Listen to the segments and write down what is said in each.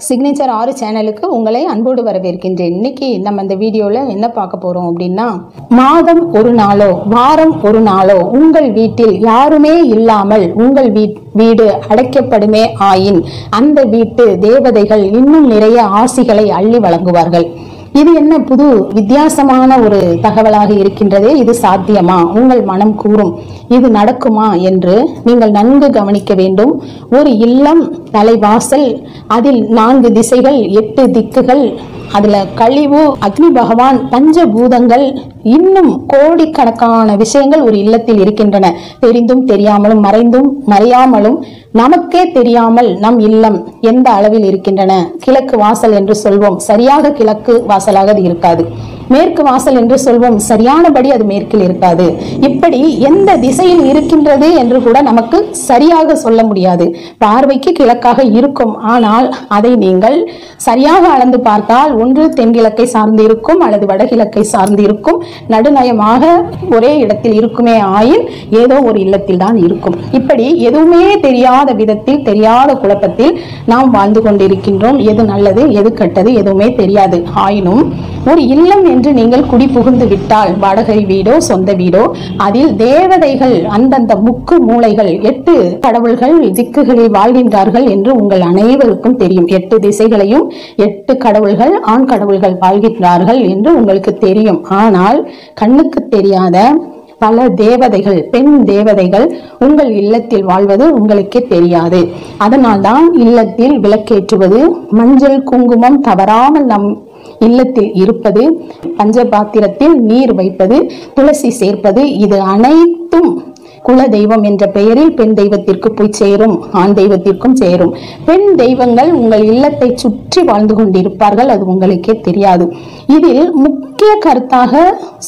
Signature 6 சேனலுக்கு உங்களை அன்போடு வரவேற்கின்றேன். இன்னைக்கு நம்ம இந்த வீடியோவில் என்ன பார்க்க போறோம் அப்படின்னா, மாதம் ஒரு நாளோ வாரம் ஒரு நாளோ உங்கள் வீட்டில் யாருமே இல்லாமல் உங்கள் வீடு அடைக்கப்படுமே ஆயின் அந்த வீட்டு தேவதைகள் இன்னும் நிறைய ஆசிகளை அள்ளி வழங்குவார்கள். இது என்ன புது வித்தியாசமான ஒரு தகவலாக இருக்கின்றதே, இது சாத்தியமா? உங்கள் மனம் கூறும் இது நடக்குமா என்று நீங்கள் நன்கு கவனிக்க வேண்டும். ஒரு இல்லம், தலைவாசல், அதில் 4 திசைகள், 8 திக்குகள், அதுல கழிவு, அக்னி பகவான், பஞ்சபூதங்கள், இன்னும் கோடிக்கணக்கான விஷயங்கள் ஒரு இல்லத்தில் இருக்கின்றன. தெரிந்தும் தெரியாமலும், மறைந்தும் மறையாமலும், நமக்கே தெரியாமல் நம் இல்லம் எந்த அளவில் இருக்கின்றன. கிழக்கு வாசல் என்று சொல்வோம், சரியாக கிழக்கு வாசலாக அது இருக்காது. மேற்கு வாசல் என்று சொல்வோம், சரியானபடி அது மேற்கில் இருக்காது. இப்படி எந்த திசையில் இருக்கின்றது என்று கூட நமக்கு சரியாக சொல்ல முடியாது. பார்வைக்கு கிழக்காக இருக்கும், ஆனால் அதை நீங்கள் சரியாக அளந்து பார்த்தால் ஒன்று தென்கிழக்கை சார்ந்து இருக்கும் அல்லது வடகிழக்கை சார்ந்து இருக்கும். நடுநயமாக ஒரே இடத்தில் இருக்குமே ஆயின் ஏதோ ஒரு இல்லத்தில் தான் இருக்கும். இப்படி எதுவுமே தெரியாத விதத்தில், தெரியாத குழப்பத்தில் நாம் வாழ்ந்து கொண்டிருக்கின்றோம். எது நல்லது எது கெட்டது எதுவுமே தெரியாது. ஆயினும் ஒரு இல்லம் என்று நீங்கள் குடி புகுந்து விட்டால், வாடகை வீடோ சொந்த வீடோ, அதில் தேவதைகள் அந்தந்த முக்கு மூலைகள் 8 கடவுள்கள் திக்குகளில் வாழ்கின்றார்கள் என்று உங்கள் அனைவருக்கும் தெரியும். 8 திசைகளையும் 8 கடவுள்கள், ஆண் கடவுள்கள் வாழ்கின்றார்கள் என்று உங்களுக்கு தெரியும். ஆனால் கண்ணுக்கு தெரியாத பல தேவதைகள், பெண் தேவதைகள் உங்கள் இல்லத்தில் வாழ்வது உங்களுக்கே தெரியாது. அதனால்தான் இல்லத்தில் விளக்கேற்றுவது, மஞ்சள் குங்குமம் தவறாமல் நம் இல்லத்தில் இருப்பது, பஞ்சபாத்திரத்தில் நீர் வைப்பது, துளசி சேர்ப்பது, இது அனைத்தும் குல தெய்வம் என்ற பெயரில் பெண் தெய்வத்திற்கு போய் சேரும், ஆண் தெய்வத்திற்கும் சேரும். பெண் தெய்வங்கள் உங்கள் இல்லத்தை சுற்றி வாழ்ந்து கொண்டிருப்பார்கள், அது உங்களுக்கே தெரியாது. இதில் முக்கிய கருத்தாக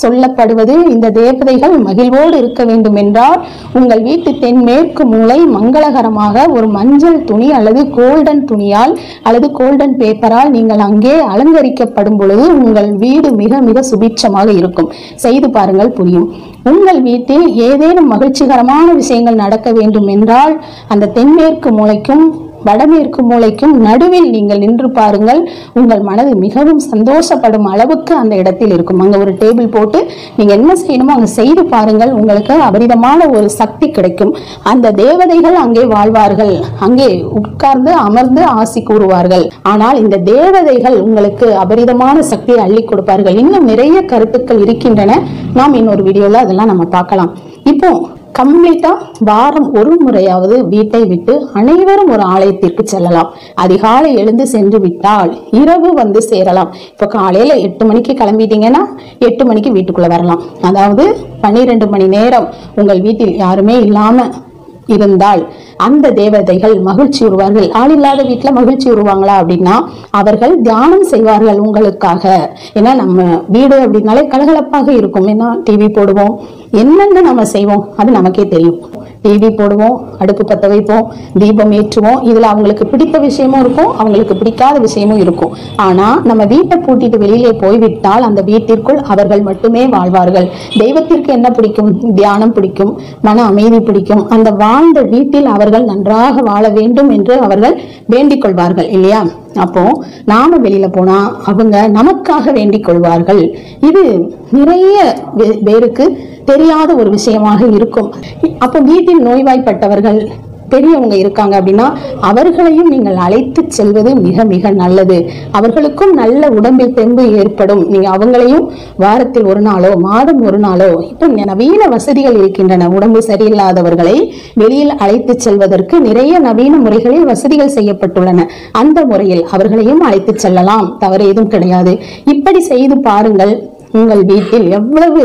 சொல்லப்படுவது, இந்த தேவதைகள் மகிழ்வோடு இருக்க வேண்டும் என்றால் உங்கள் வீட்டு தென்மேற்கு மூலை மங்களகரமாக ஒரு மஞ்சள் துணி அல்லது கோல்டன் துணியால் அல்லது கோல்டன் பேப்பரால் நீங்கள் அங்கே அலங்கரிக்கப்படும் பொழுது உங்கள் வீடு மிக மிக சுபிட்சமாக இருக்கும். செய்து பாருங்கள், புரியும். உங்கள் வீட்டில் ஏதேனும் மகிழ்ச்சிகரமான விஷயங்கள் நடக்க வேண்டும் என்றால் அந்த தென்மேற்கு மூலைக்கும் வடமேற்கு மூலைக்கும் நடுவில் நீங்கள் நின்று பாருங்கள். உங்கள் மனது மிகவும் சந்தோஷப்படும் அளவுக்கு அந்த இடத்தில் இருக்கும். அங்க ஒரு டேபிள் போட்டு நீங்க என்ன செய்யணுமோ அங்க செய்து பாருங்கள். உங்களுக்கு அபரிதமான ஒரு சக்தி கிடைக்கும். அந்த தேவதைகள் அங்கே வாழ்வார்கள், அங்கே உட்கார்ந்து அமர்ந்து ஆசி கூறுவார்கள். ஆனால் இந்த தேவதைகள் உங்களுக்கு அபரிதமான சக்தியை அள்ளி கொடுப்பார்கள். இன்னும் நிறைய கருத்துக்கள் இருக்கின்றன, நாம் இன்னொரு வீடியோல அதெல்லாம் நம்ம பார்க்கலாம். இப்போ கம்ப்ளீட்டா வாரம் ஒரு முறையாவது வீட்டை விட்டு அனைவரும் ஒரு ஆலயத்திற்கு செல்லலாம். அதிகாலை எழுந்து சென்று விட்டால் இரவு வந்து சேரலாம். இப்ப காலையில 8 மணிக்கு கிளம்பிட்டீங்கன்னா 8 மணிக்கு வீட்டுக்குள்ள வரலாம். அதாவது 12 மணி நேரம் உங்கள் வீட்டில் யாருமே இல்லாம இருந்தால் அந்த தேவதைகள் மகிழ்ச்சி உருவார்கள். ஆள் இல்லாத வீட்டுல மகிழ்ச்சி உருவாங்களா அப்படின்னா அவர்கள் தியானம் செய்வார்கள் உங்களுக்காக. ஏன்னா நம்ம வீடு அப்படின்னாலே கலகலப்பாக இருக்கும். ஏன்னா டிவி போடுவோம், என்னென்ன நம்ம செய்வோம் அது நமக்கே தெரியும். டிவி போடுவோம், அடுப்பு பத்த வைப்போம், தீபம் ஏற்றுவோம். இதுல அவங்களுக்கு பிடித்த விஷயமும் இருக்கும், அவங்களுக்கு பிடிக்காத விஷயமும் இருக்கும். ஆனா நம்ம வீட்டை பூட்டிட்டு வெளியிலே போய்விட்டால் அந்த வீட்டிற்குள் அவர்கள் மட்டுமே வாழ்வார்கள். தெய்வத்திற்கு என்ன பிடிக்கும்? தியானம் பிடிக்கும், மன அமைதி பிடிக்கும். அந்த வாழ்ந்த வீட்டில் அவர்கள் நன்றாக வாழ வேண்டும் என்று அவர்கள் வேண்டிக் கொள்வார்கள் இல்லையா? அப்போ நாம வெளியில போனா அவங்க நமக்காக வேண்டிக் கொள்வார்கள். இது நிறைய பேருக்கு தெரியாத ஒரு விஷயமாக இருக்கும். அப்போ வீட்டில் நோய்வாய்ப்பட்டவர்கள் பெரியவங்க இருக்காங்க அப்படின்னா அவர்களையும் நீங்கள் அழைத்து செல்வது மிக மிக நல்லது. அவர்களுக்கும் நல்ல உடம்பில் தெம்பு ஏற்படும். நீங்க அவங்களையும் வாரத்தில் ஒரு நாளோ மாதம் ஒரு நாளோ, இப்போ நவீன வசதிகள் இருக்கின்றன. உடம்பு சரியில்லாதவர்களை வெளியில் அழைத்து செல்வதற்கு நிறைய நவீன முறைகளில் வசதிகள் செய்யப்பட்டுள்ளன. அந்த முறையில் அவர்களையும் அழைத்து செல்லலாம், தவறு ஏதும் கிடையாது. இப்படி செய்து பாருங்கள், உங்கள் வீட்டில் எவ்வளவு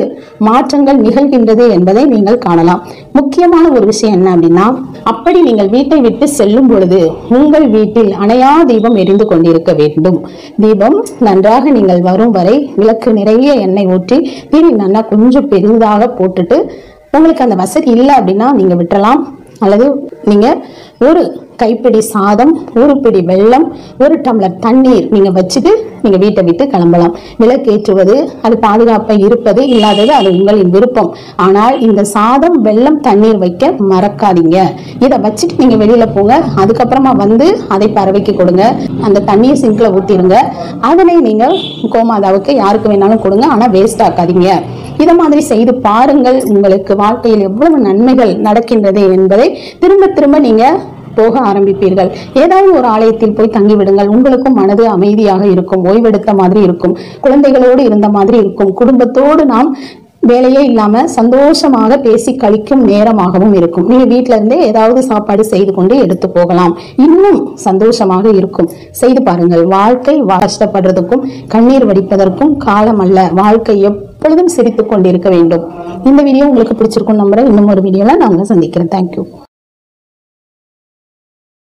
மாற்றங்கள் நிகழ்கின்றது என்பதை நீங்கள் காணலாம். முக்கியமான ஒரு விஷயம் என்ன அப்படின்னா, அப்படி நீங்கள் வீட்டை விட்டு செல்லும் பொழுது உங்கள் வீட்டில் அணையா தீபம் எரிந்து கொண்டிருக்க வேண்டும். தீபம் நன்றாக நீங்கள் வரும் வரை விளக்கு நிறைய எண்ணெய் ஊற்றி திரி நல்லா கொஞ்சம் பெரிதாக போட்டுட்டு, உங்களுக்கு அந்த வசதி இல்லை அப்படின்னா நீங்க விட்டுறலாம். அல்லது நீங்க ஒரு கைப்பிடி சாதம், ஒரு பிடி வெல்லம், ஒரு டம்ளர் தண்ணீர் நீங்க வச்சுட்டு நீங்க வீட்டை விட்டு கிளம்பலாம். விளக்கேற்றுவது அது பாதுகாப்பா இருப்பது இல்லாதது அது உங்களின் விருப்பம். ஆனால் இந்த சாதம், வெல்லம், தண்ணீர் வைக்க மறக்காதீங்க. இதை வச்சுட்டு நீங்க வெளியில போங்க. அதுக்கப்புறமா வந்து அதை பறவைக்கு கொடுங்க. அந்த தண்ணியை சிங்க்ல ஊத்திடுங்க. அதனை நீங்க கோமாதாவுக்கு யாருக்கு வேணாலும் கொடுங்க. ஆனா வேஸ்ட் ஆக்காதீங்க. இதை மாதிரி செய்து பாருங்கள். உங்களுக்கு வாழ்க்கையில் எவ்வளவு நன்மைகள் நடக்கின்றது என்பதை திரும்ப திரும்ப நீங்க போக ஆரம்பிப்பீர்கள். ஏதாவது ஒரு ஆலயத்தில் போய் தங்கிவிடுங்கள். உங்களுக்கும் மனது அமைதியாக இருக்கும், ஓய்வெடுத்த மாதிரி இருக்கும், குழந்தைகளோடு இருந்த மாதிரி இருக்கும். குடும்பத்தோடு நாம் வேலையே இல்லாம சந்தோஷமாக பேசி கழிக்கும் நேரமாகவும் இருக்கும். நீங்க வீட்டுல இருந்தே ஏதாவது சாப்பாடு செய்து கொண்டு எடுத்து போகலாம். இன்னும் சந்தோஷமாக இருக்கும். செய்து பாருங்கள். வாழ்க்கை கஷ்டப்படுறதுக்கும் கண்ணீர் வடிப்பதற்கும் காலம் அல்ல. வாழ்க்கை எப்பொழுதும் சிரித்துக் கொண்டிருக்க வேண்டும். இந்த வீடியோ உங்களுக்கு பிடிச்சிருக்கும் நம்புறேன். இன்னும் ஒரு வீடியோல நான் உங்களை சந்திக்கிறேன். தேங்க்யூ.